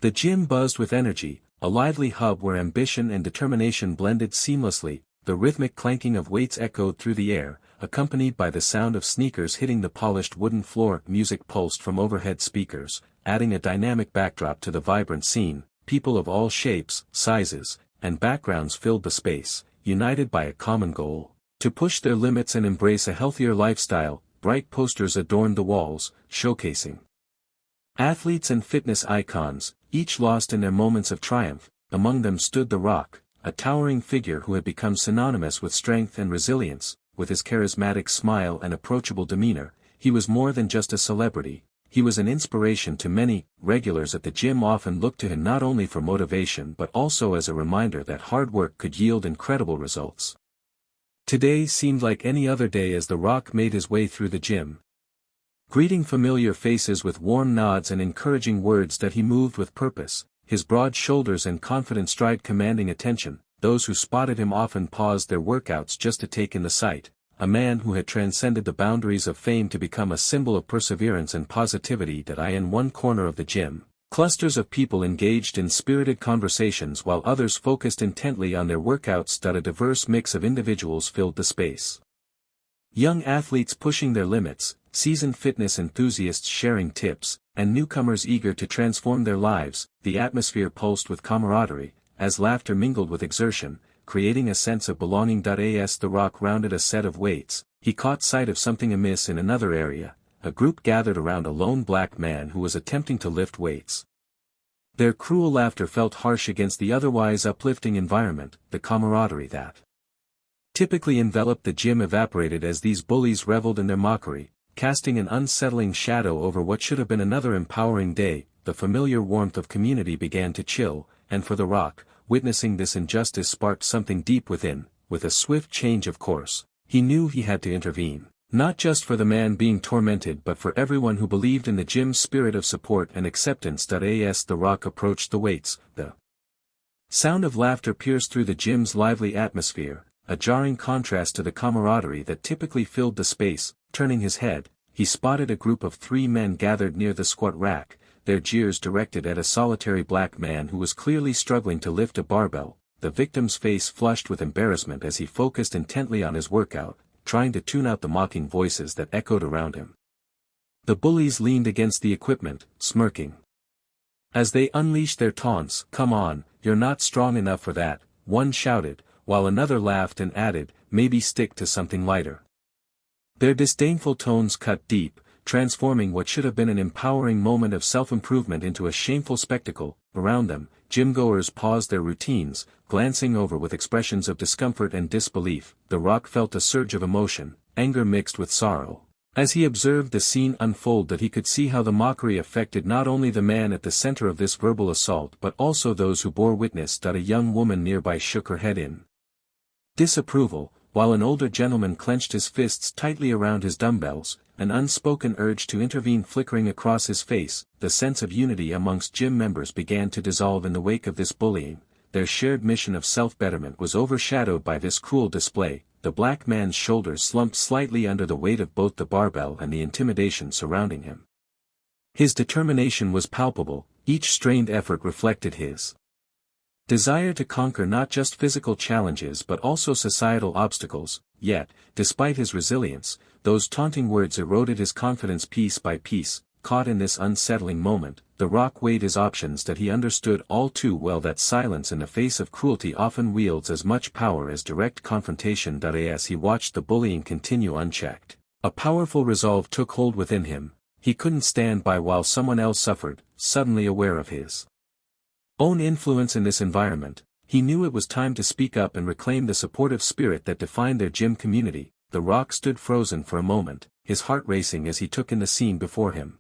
The gym buzzed with energy, a lively hub where ambition and determination blended seamlessly. The rhythmic clanking of weights echoed through the air, accompanied by the sound of sneakers hitting the polished wooden floor. Music pulsed from overhead speakers, adding a dynamic backdrop to the vibrant scene. People of all shapes, sizes, and backgrounds filled the space, united by a common goal: to push their limits and embrace a healthier lifestyle. Bright posters adorned the walls, showcasing athletes and fitness icons, each lost in their moments of triumph. Among them stood The Rock, a towering figure who had become synonymous with strength and resilience. With his charismatic smile and approachable demeanor, he was more than just a celebrity. He was an inspiration to many. Regulars at the gym often looked to him not only for motivation but also as a reminder that hard work could yield incredible results. Today seemed like any other day as The Rock made his way through the gym, greeting familiar faces with warm nods and encouraging words. That he moved with purpose, his broad shoulders and confident stride commanding attention. Those who spotted him often paused their workouts just to take in the sight. A man who had transcended the boundaries of fame to become a symbol of perseverance and positivity. In one corner of the gym, clusters of people engaged in spirited conversations while others focused intently on their workouts. A diverse mix of individuals filled the space. Young athletes pushing their limits, seasoned fitness enthusiasts sharing tips, and newcomers eager to transform their lives. The atmosphere pulsed with camaraderie, as laughter mingled with exertion, creating a sense of belonging. As The Rock rounded a set of weights, he caught sight of something amiss in another area. A group gathered around a lone black man who was attempting to lift weights. Their cruel laughter felt harsh against the otherwise uplifting environment. The camaraderie that typically enveloped the gym evaporated as these bullies reveled in their mockery, casting an unsettling shadow over what should have been another empowering day. The familiar warmth of community began to chill, and for The Rock, witnessing this injustice sparked something deep within. With a swift change of course, he knew he had to intervene, not just for the man being tormented but for everyone who believed in the gym's spirit of support and acceptance. As The Rock approached the weights, the sound of laughter pierced through the gym's lively atmosphere, a jarring contrast to the camaraderie that typically filled the space. Turning his head, he spotted a group of 3 men gathered near the squat rack, their jeers directed at a solitary black man who was clearly struggling to lift a barbell. The victim's face flushed with embarrassment as he focused intently on his workout, trying to tune out the mocking voices that echoed around him. The bullies leaned against the equipment, smirking as they unleashed their taunts. "Come on, you're not strong enough for that," one shouted, while another laughed and added, "Maybe stick to something lighter." Their disdainful tones cut deep, transforming what should have been an empowering moment of self-improvement into a shameful spectacle. Around them, gym-goers paused their routines, glancing over with expressions of discomfort and disbelief. The Rock felt a surge of emotion, anger mixed with sorrow. As he observed the scene unfold, that he could see how the mockery affected not only the man at the center of this verbal assault but also those who bore witness. A young woman nearby shook her head in disapproval, while an older gentleman clenched his fists tightly around his dumbbells, an unspoken urge to intervene flickering across his face. The sense of unity amongst gym members began to dissolve in the wake of this bullying. Their shared mission of self-betterment was overshadowed by this cruel display. The black man's shoulders slumped slightly under the weight of both the barbell and the intimidation surrounding him. His determination was palpable, each strained effort reflected his desire to conquer not just physical challenges but also societal obstacles. Yet, despite his resilience, those taunting words eroded his confidence piece by piece. Caught in this unsettling moment, The Rock weighed his options. He understood all too well that silence in the face of cruelty often wields as much power as direct confrontation. As he watched the bullying continue unchecked, a powerful resolve took hold within him. He couldn't stand by while someone else suffered. Suddenly aware of his own influence in this environment, he knew it was time to speak up and reclaim the supportive spirit that defined their gym community. The Rock stood frozen for a moment, his heart racing as he took in the scene before him.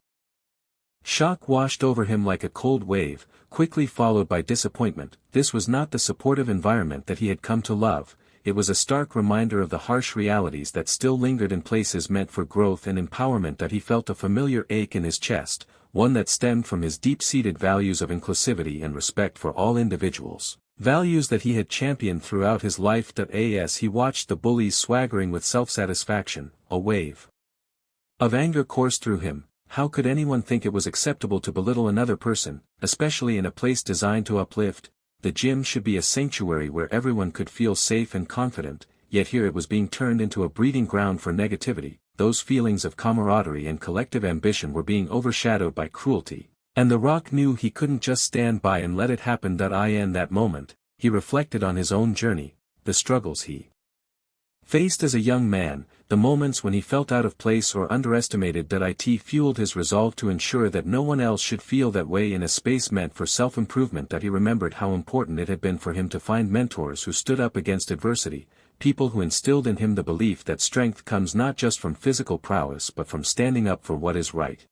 Shock washed over him like a cold wave, quickly followed by disappointment. This was not the supportive environment that he had come to love. It was a stark reminder of the harsh realities that still lingered in places meant for growth and empowerment. He felt a familiar ache in his chest, one that stemmed from his deep-seated values of inclusivity and respect for all individuals, values that he had championed throughout his life. As he watched the bullies swaggering with self-satisfaction, a wave of anger coursed through him. How could anyone think it was acceptable to belittle another person, especially in a place designed to uplift? The gym should be a sanctuary where everyone could feel safe and confident, yet here it was being turned into a breeding ground for negativity. Those feelings of camaraderie and collective ambition were being overshadowed by cruelty, and The Rock knew he couldn't just stand by and let it happen. In that moment, he reflected on his own journey, the struggles he faced as a young man, the moments when he felt out of place or underestimated. It fueled his resolve to ensure that no one else should feel that way in a space meant for self-improvement. He remembered how important it had been for him to find mentors who stood up against adversity, people who instilled in him the belief that strength comes not just from physical prowess but from standing up for what is right.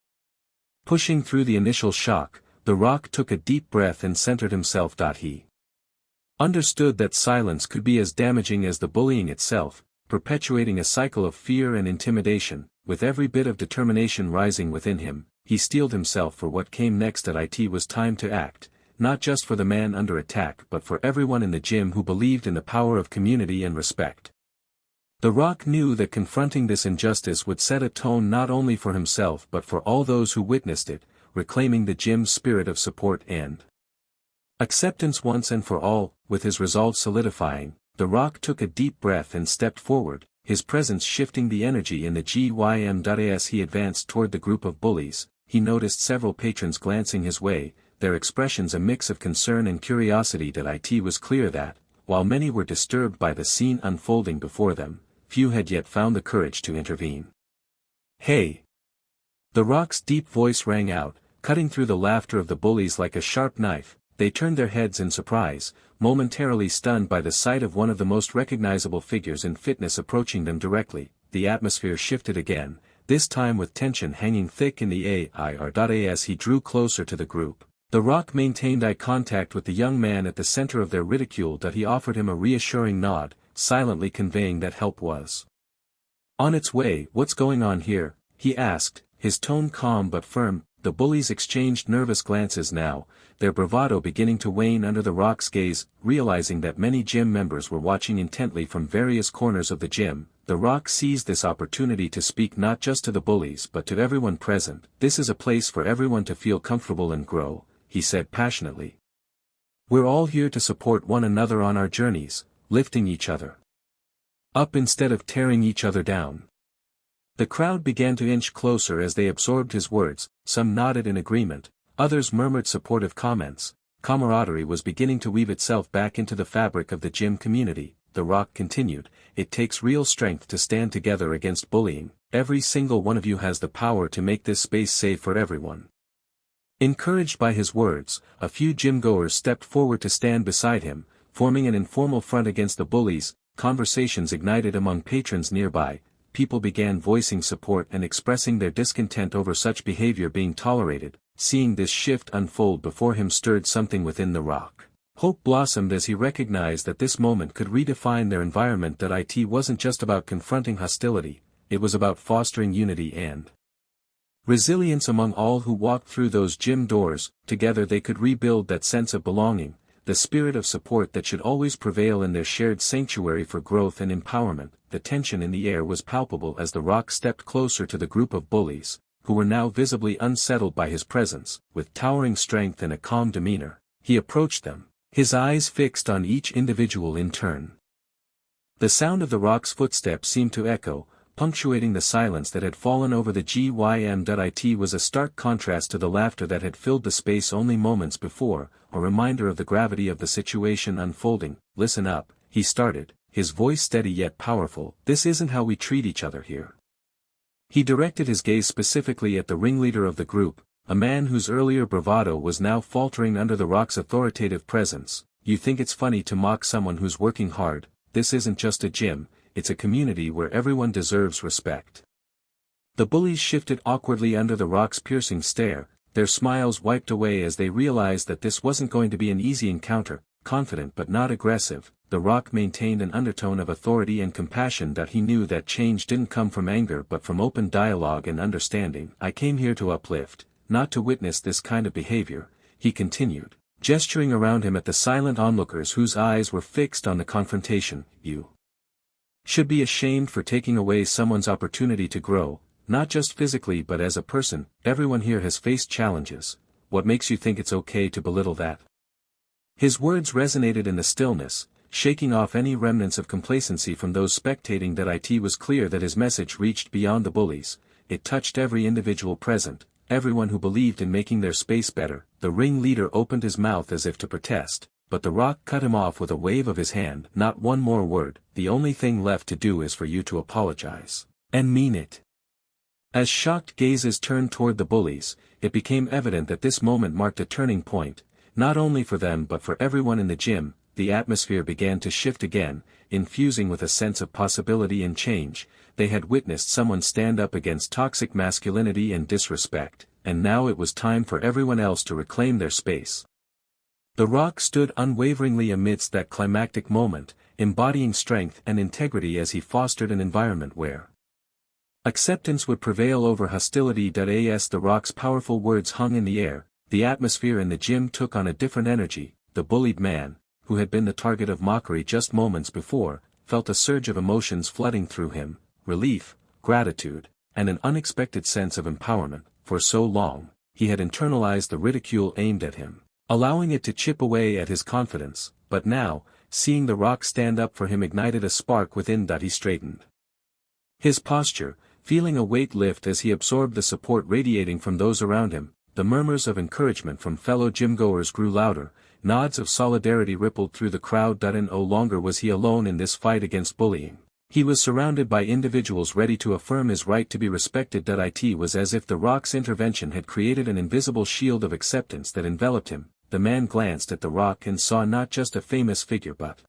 Pushing through the initial shock, The Rock took a deep breath and centered himself. He understood that silence could be as damaging as the bullying itself, perpetuating a cycle of fear and intimidation. With every bit of determination rising within him, he steeled himself for what came next. It was time to act, not just for the man under attack but for everyone in the gym who believed in the power of community and respect. The Rock knew that confronting this injustice would set a tone not only for himself but for all those who witnessed it, reclaiming the gym's spirit of support and acceptance once and for all. With his resolve solidifying, The Rock took a deep breath and stepped forward, his presence shifting the energy in the gym. As he advanced toward the group of bullies, he noticed several patrons glancing his way, their expressions a mix of concern and curiosity. It was clear that, while many were disturbed by the scene unfolding before them, few had yet found the courage to intervene. "Hey!" The Rock's deep voice rang out, cutting through the laughter of the bullies like a sharp knife. They turned their heads in surprise, momentarily stunned by the sight of one of the most recognizable figures in fitness approaching them directly. The atmosphere shifted again, this time with tension hanging thick in the air. As he drew closer to the group, The Rock maintained eye contact with the young man at the center of their ridicule. He offered him a reassuring nod, silently conveying that help was on its way. "What's going on here?" he asked, his tone calm but firm. The bullies exchanged nervous glances now, their bravado beginning to wane under The Rock's gaze. Realizing that many gym members were watching intently from various corners of the gym, The Rock seized this opportunity to speak not just to the bullies but to everyone present. "This is a place for everyone to feel comfortable and grow," he said passionately. "We're all here to support one another on our journeys, lifting each other up instead of tearing each other down." The crowd began to inch closer as they absorbed his words, some nodded in agreement, others murmured supportive comments. Camaraderie was beginning to weave itself back into the fabric of the gym community. The Rock continued, "It takes real strength to stand together against bullying. Every single one of you has the power to make this space safe for everyone." Encouraged by his words, a few gym-goers stepped forward to stand beside him, forming an informal front against the bullies. Conversations ignited among patrons nearby. People began voicing support and expressing their discontent over such behavior being tolerated. Seeing this shift unfold before him stirred something within The Rock. Hope blossomed as he recognized that this moment could redefine their environment. It wasn't just about confronting hostility, it was about fostering unity and resilience among all who walked through those gym doors. Together they could rebuild that sense of belonging, the spirit of support that should always prevail in their shared sanctuary for growth and empowerment. The tension in the air was palpable as The Rock stepped closer to the group of bullies, who were now visibly unsettled by his presence. With towering strength and a calm demeanor, he approached them, his eyes fixed on each individual in turn. The sound of The Rock's footsteps seemed to echo, punctuating the silence that had fallen over the gym. It was a stark contrast to the laughter that had filled the space only moments before, a reminder of the gravity of the situation unfolding. "Listen up," he started, his voice steady yet powerful. "This isn't how we treat each other here." He directed his gaze specifically at the ringleader of the group, a man whose earlier bravado was now faltering under The Rock's authoritative presence. "You think it's funny to mock someone who's working hard? This isn't just a gym, it's a community where everyone deserves respect." The bullies shifted awkwardly under The Rock's piercing stare, their smiles wiped away as they realized that this wasn't going to be an easy encounter. Confident but not aggressive, The Rock maintained an undertone of authority and compassion. He knew that change didn't come from anger but from open dialogue and understanding. "I came here to uplift, not to witness this kind of behavior," he continued, gesturing around him at the silent onlookers whose eyes were fixed on the confrontation. "You should be ashamed for taking away someone's opportunity to grow." not just physically but as a person. Everyone here has faced challenges. What makes you think it's okay to belittle that? His words resonated in the stillness, shaking off any remnants of complacency from those spectating. That it was clear that his message reached beyond the bullies. It touched every individual present, everyone who believed in making their space better. The ringleader opened his mouth as if to protest, but The Rock cut him off with a wave of his hand. Not one more word. The only thing left to do is for you to apologize. And mean it. As shocked gazes turned toward the bullies, it became evident that this moment marked a turning point, not only for them but for everyone in the gym. The atmosphere began to shift again, infusing with a sense of possibility and change. They had witnessed someone stand up against toxic masculinity and disrespect, and now it was time for everyone else to reclaim their space. The Rock stood unwaveringly amidst that climactic moment, embodying strength and integrity as he fostered an environment where acceptance would prevail over hostility. As The Rock's powerful words hung in the air, the atmosphere in the gym took on a different energy. The bullied man, who had been the target of mockery just moments before, felt a surge of emotions flooding through him: relief, gratitude, and an unexpected sense of empowerment. For so long, he had internalized the ridicule aimed at him, allowing it to chip away at his confidence, but now, seeing The Rock stand up for him ignited a spark within. He straightened his posture, feeling a weight lift as he absorbed the support radiating from those around him. The murmurs of encouragement from fellow gymgoers grew louder, nods of solidarity rippled through the crowd. And no longer was he alone in this fight against bullying. He was surrounded by individuals ready to affirm his right to be respected. It was as if The Rock's intervention had created an invisible shield of acceptance that enveloped him. The man glanced at The Rock and saw not just a famous figure but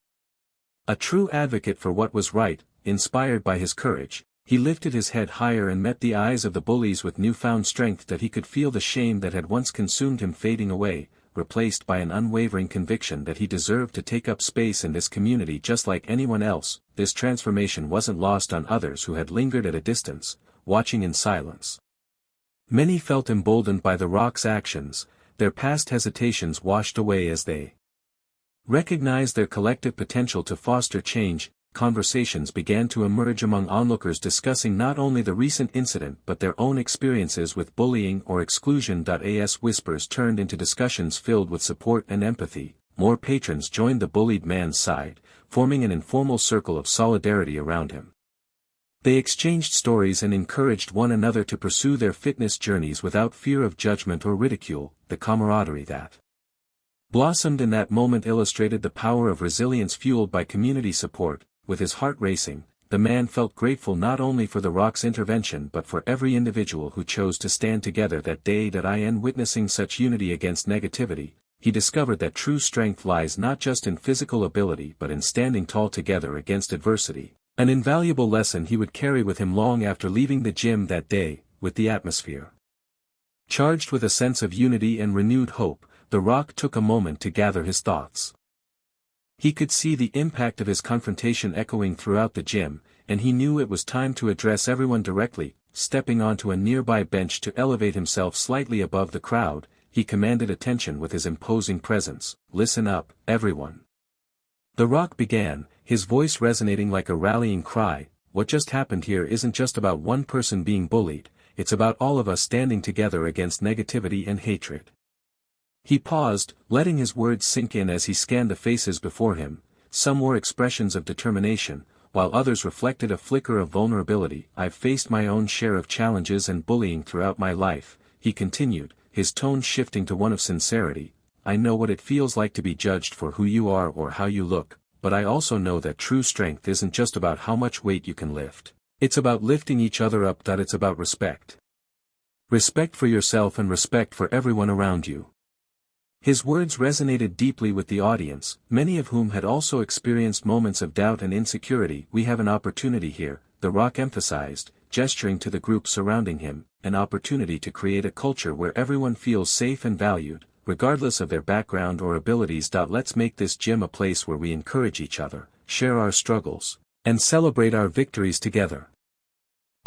a true advocate for what was right. Inspired by his courage, he lifted his head higher and met the eyes of the bullies with newfound strength. He could feel the shame that had once consumed him fading away, replaced by an unwavering conviction that he deserved to take up space in this community just like anyone else. This transformation wasn't lost on others who had lingered at a distance, watching in silence. Many felt emboldened by The Rock's actions, their past hesitations washed away as they recognized their collective potential to foster change. Conversations began to emerge among onlookers discussing not only the recent incident but their own experiences with bullying or exclusion. As whispers turned into discussions filled with support and empathy, more patrons joined the bullied man's side, forming an informal circle of solidarity around him. They exchanged stories and encouraged one another to pursue their fitness journeys without fear of judgment or ridicule. The camaraderie that blossomed in that moment illustrated the power of resilience fueled by community support. With his heart racing, the man felt grateful not only for The Rock's intervention but for every individual who chose to stand together that day. In witnessing such unity against negativity, he discovered that true strength lies not just in physical ability but in standing tall together against adversity, an invaluable lesson he would carry with him long after leaving the gym that day. With the atmosphere charged with a sense of unity and renewed hope, The Rock took a moment to gather his thoughts. He could see the impact of his confrontation echoing throughout the gym, and he knew it was time to address everyone directly. Stepping onto a nearby bench to elevate himself slightly above the crowd, he commanded attention with his imposing presence. "Listen up, everyone." The Rock began, his voice resonating like a rallying cry. "What just happened here isn't just about one person being bullied, it's about all of us standing together against negativity and hatred." He paused, letting his words sink in as he scanned the faces before him. Some were expressions of determination, while others reflected a flicker of vulnerability. "I've faced my own share of challenges and bullying throughout my life," he continued, his tone shifting to one of sincerity. "I know what it feels like to be judged for who you are or how you look, but I also know that true strength isn't just about how much weight you can lift. It's about lifting each other up. It's about respect. Respect for yourself and respect for everyone around you." His words resonated deeply with the audience, many of whom had also experienced moments of doubt and insecurity. "We have an opportunity here," The Rock emphasized, gesturing to the group surrounding him, "an opportunity to create a culture where everyone feels safe and valued, regardless of their background or abilities. Let's make this gym a place where we encourage each other, share our struggles, and celebrate our victories together."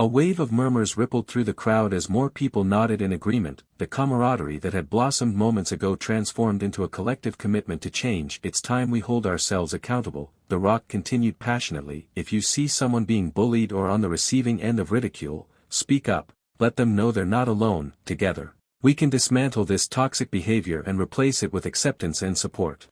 A wave of murmurs rippled through the crowd as more people nodded in agreement. The camaraderie that had blossomed moments ago transformed into a collective commitment to change. "It's time we hold ourselves accountable," The Rock continued passionately. "If you see someone being bullied or on the receiving end of ridicule, speak up, let them know they're not alone. Together, we can dismantle this toxic behavior and replace it with acceptance and support.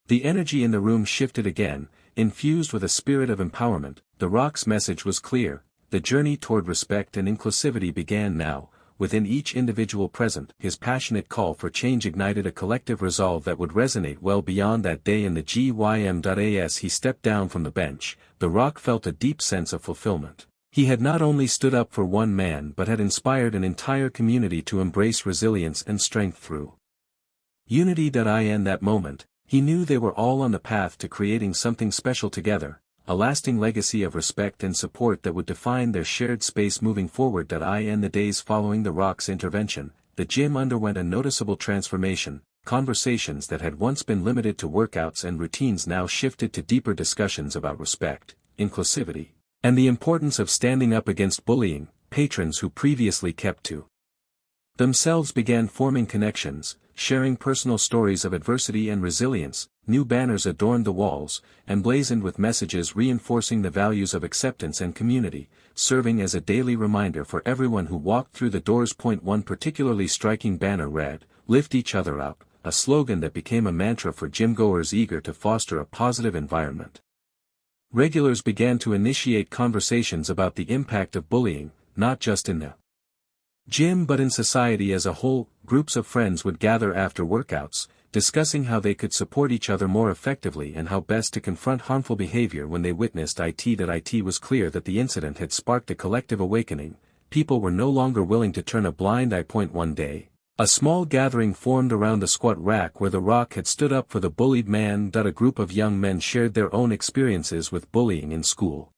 The energy in the room shifted again, infused with a spirit of empowerment. The Rock's message was clear: the journey toward respect and inclusivity began now. Within each individual present, his passionate call for change ignited a collective resolve that would resonate well beyond that day in the GYM. As he stepped down from the bench, The Rock felt a deep sense of fulfillment. He had not only stood up for one man but had inspired an entire community to embrace resilience and strength through unity. In that moment, he knew they were all on the path to creating something special together, a lasting legacy of respect and support that would define their shared space moving forward. In the days following The Rock's intervention, the gym underwent a noticeable transformation. Conversations that had once been limited to workouts and routines now shifted to deeper discussions about respect, inclusivity, and the importance of standing up against bullying. Patrons who previously kept to themselves began forming connections, sharing personal stories of adversity and resilience. New banners adorned the walls, emblazoned with messages reinforcing the values of acceptance and community, serving as a daily reminder for everyone who walked through the doors. One particularly striking banner read, "Lift each other up," a slogan that became a mantra for gym-goers eager to foster a positive environment. Regulars began to initiate conversations about the impact of bullying, not just in the gym but in society as a whole. Groups of friends would gather after workouts, discussing how they could support each other more effectively and how best to confront harmful behavior when they witnessed it. It was clear that the incident had sparked a collective awakening. People were no longer willing to turn a blind eye. One day, a small gathering formed around the squat rack where The Rock had stood up for the bullied man. A group of young men shared their own experiences with bullying in school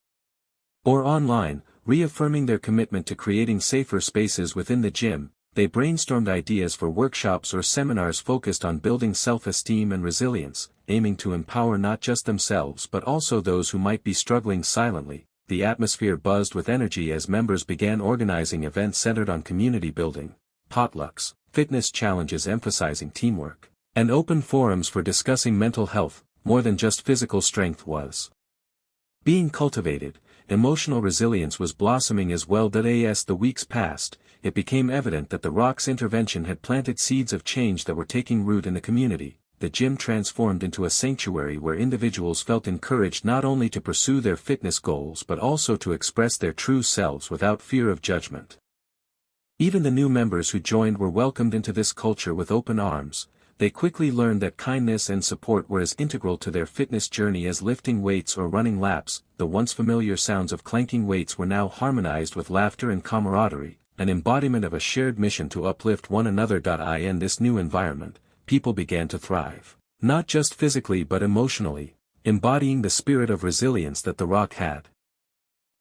or online, reaffirming their commitment to creating safer spaces within the gym. They brainstormed ideas for workshops or seminars focused on building self-esteem and resilience, aiming to empower not just themselves but also those who might be struggling silently. The atmosphere buzzed with energy as members began organizing events centered on community building, potlucks, fitness challenges emphasizing teamwork, and open forums for discussing mental health. More than just physical strength was being cultivated, emotional resilience was blossoming as well. As the weeks passed, it became evident that The Rock's intervention had planted seeds of change that were taking root in the community. The gym transformed into a sanctuary where individuals felt encouraged not only to pursue their fitness goals but also to express their true selves without fear of judgment. Even the new members who joined were welcomed into this culture with open arms. They quickly learned that kindness and support were as integral to their fitness journey as lifting weights or running laps. The once familiar sounds of clanking weights were now harmonized with laughter and camaraderie, an embodiment of a shared mission to uplift one another. In this new environment, people began to thrive, not just physically but emotionally, embodying the spirit of resilience that The Rock had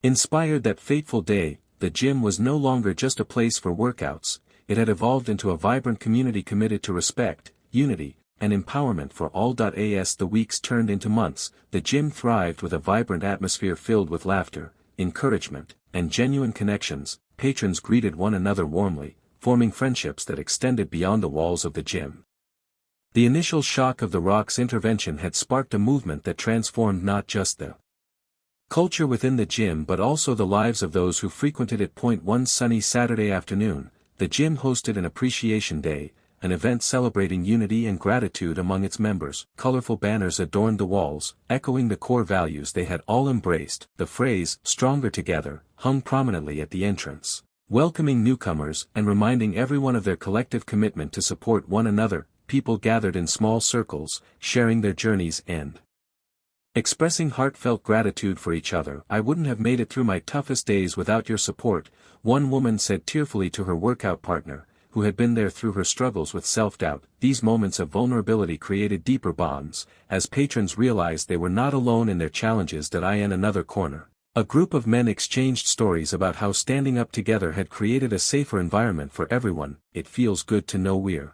inspired. That fateful day, the gym was no longer just a place for workouts. It had evolved into a vibrant community committed to respect, unity, and empowerment for all. As the weeks turned into months, the gym thrived with a vibrant atmosphere filled with laughter, encouragement, and genuine connections. Patrons greeted one another warmly, forming friendships that extended beyond the walls of the gym. The initial shock of The Rock's intervention had sparked a movement that transformed not just the culture within the gym but also the lives of those who frequented it. One sunny Saturday afternoon, the gym hosted an Appreciation Day, an event celebrating unity and gratitude among its members. Colorful banners adorned the walls, echoing the core values they had all embraced. The phrase, "Stronger Together," hung prominently at the entrance, welcoming newcomers and reminding everyone of their collective commitment to support one another. People gathered in small circles, sharing their journeys and expressing heartfelt gratitude for each other. "I wouldn't have made it through my toughest days without your support," one woman said tearfully to her workout partner, who had been there through her struggles with self-doubt. These moments of vulnerability created deeper bonds, as patrons realized they were not alone in their challenges. In another corner, a group of men exchanged stories about how standing up together had created a safer environment for everyone. "It feels good to know we're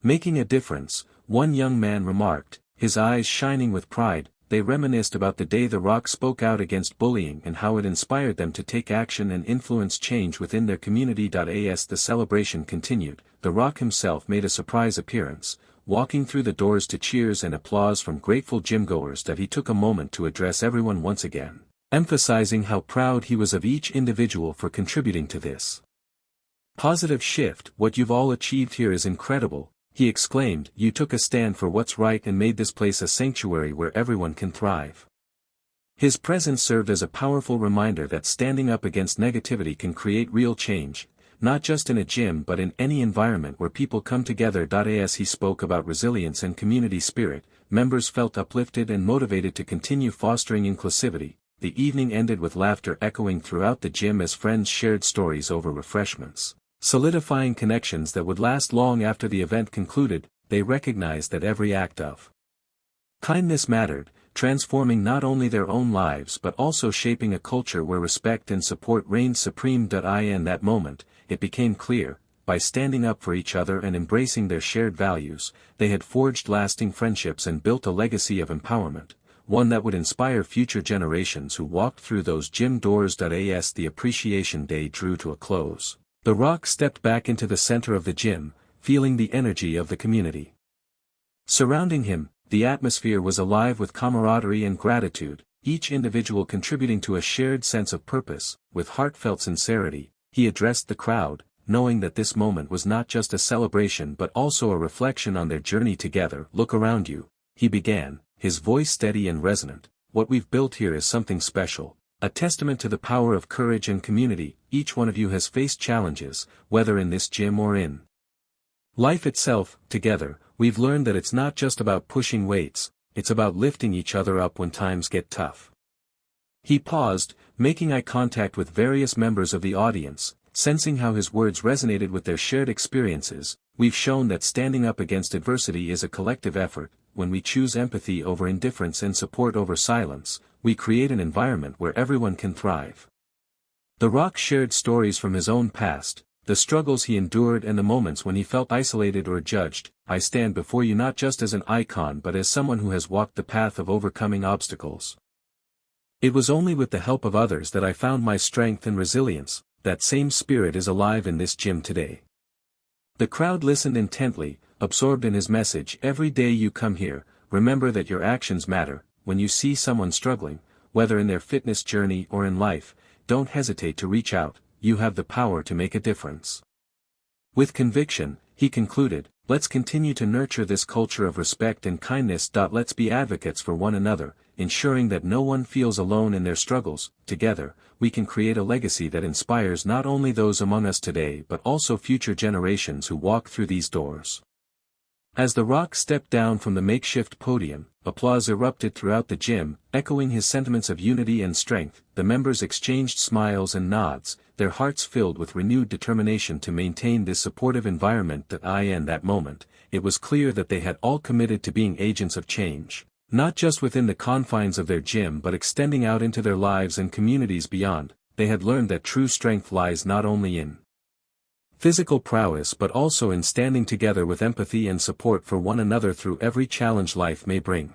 making a difference," one young man remarked, his eyes shining with pride. They reminisced about the day The Rock spoke out against bullying and how it inspired them to take action and influence change within their community. As the celebration continued, The Rock himself made a surprise appearance, walking through the doors to cheers and applause from grateful gymgoers. He took a moment to address everyone once again, emphasizing how proud he was of each individual for contributing to this positive shift. "What you've all achieved here is incredible," he exclaimed. "You took a stand for what's right and made this place a sanctuary where everyone can thrive." His presence served as a powerful reminder that standing up against negativity can create real change, not just in a gym but in any environment where people come together. As he spoke about resilience and community spirit, members felt uplifted and motivated to continue fostering inclusivity. The evening ended with laughter echoing throughout the gym as friends shared stories over refreshments, solidifying connections that would last long after the event concluded. They recognized that every act of kindness mattered, transforming not only their own lives but also shaping a culture where respect and support reigned supreme. In that moment, it became clear, by standing up for each other and embracing their shared values, they had forged lasting friendships and built a legacy of empowerment, one that would inspire future generations who walked through those gym doors. As the appreciation day drew to a close, The Rock stepped back into the center of the gym, feeling the energy of the community surrounding him. The atmosphere was alive with camaraderie and gratitude, each individual contributing to a shared sense of purpose. With heartfelt sincerity, he addressed the crowd, knowing that this moment was not just a celebration but also a reflection on their journey together. "Look around you," he began, his voice steady and resonant. "What we've built here is something special, a testament to the power of courage and community. Each one of you has faced challenges, whether in this gym or in life itself. Together, we've learned that it's not just about pushing weights, it's about lifting each other up when times get tough." He paused, making eye contact with various members of the audience, sensing how his words resonated with their shared experiences. "We've shown that standing up against adversity is a collective effort. When we choose empathy over indifference and support over silence, we create an environment where everyone can thrive." The Rock shared stories from his own past, the struggles he endured and the moments when he felt isolated or judged. "I stand before you not just as an icon but as someone who has walked the path of overcoming obstacles. It was only with the help of others that I found my strength and resilience." That same spirit is alive in this gym today. The crowd listened intently, absorbed in his message. "Every day you come here, remember that your actions matter. When you see someone struggling, whether in their fitness journey or in life, don't hesitate to reach out. You have the power to make a difference." With conviction, he concluded, "Let's continue to nurture this culture of respect and kindness. Let's be advocates for one another, ensuring that no one feels alone in their struggles. Together, we can create a legacy that inspires not only those among us today but also future generations who walk through these doors." As The Rock stepped down from the makeshift podium, applause erupted throughout the gym, echoing his sentiments of unity and strength. The members exchanged smiles and nods, their hearts filled with renewed determination to maintain this supportive environment. In that moment, it was clear that they had all committed to being agents of change, not just within the confines of their gym but extending out into their lives and communities beyond. They had learned that true strength lies not only in physical prowess but also in standing together with empathy and support for one another through every challenge life may bring.